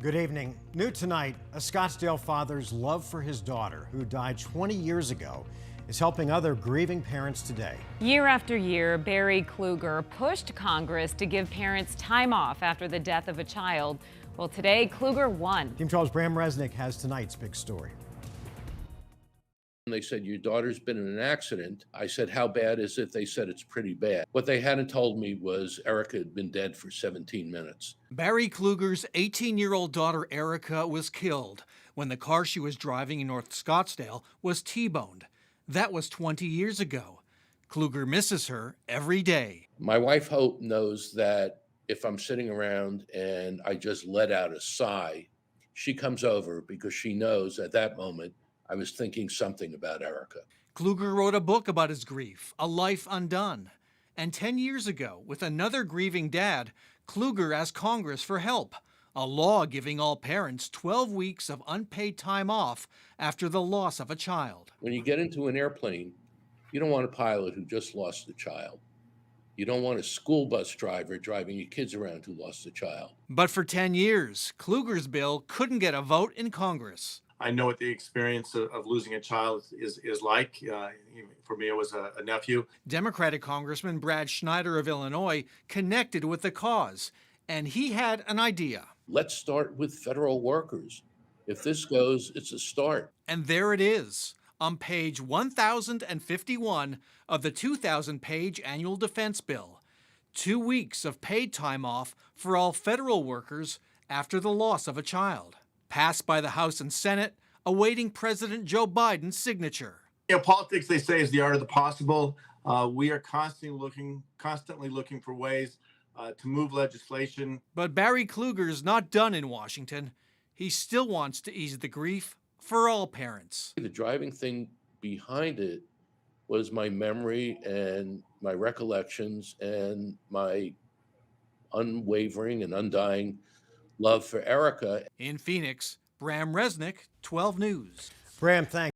Good evening. New tonight, a Scottsdale father's love for his daughter, who died 20 years ago, is helping other grieving parents today. Year after year, Barry Kluger pushed Congress to give parents time off after the death of a child. Well, today, Kluger won. Team 12's Bram Resnick has tonight's big story. They said, your daughter's been in an accident. I said, how bad is it? They said, it's pretty bad. What they hadn't told me was Erica had been dead for 17 minutes. Barry Kluger's 18-year-old daughter, Erica, was killed when the car she was driving in North Scottsdale was T-boned. That was 20 years ago. Kluger misses her every day. My wife, Hope, knows that if I'm sitting around and I just let out a sigh, she comes over because she knows at that moment I was thinking something about Erica. Kluger wrote a book about his grief, A Life Undone. And 10 years ago, with another grieving dad, Kluger asked Congress for help, a law giving all parents 12 weeks of unpaid time off after the loss of a child. When you get into an airplane, you don't want a pilot who just lost a child. You don't want a school bus driver driving your kids around who lost a child. But for 10 years, Kluger's bill couldn't get a vote in Congress. I know what the experience of losing a child is like. For me, it was a nephew. Democratic Congressman Brad Schneider of Illinois connected with the cause, and he had an idea. Let's start with federal workers. If this goes, it's a start. And there it is, on page 1051 of the 2,000-page annual defense bill. 2 weeks of paid time off for all federal workers after the loss of a child. Passed by the House and Senate, awaiting President Joe Biden's signature. Politics, they say, is the art of the possible. We are constantly looking for ways to move legislation. But Barry Kluger's not done in Washington. He still wants to ease the grief for all parents. The driving thing behind it was my memory and my recollections and my unwavering and undying love for Erica. In Phoenix, Bram Resnick, 12 News. Bram, thanks.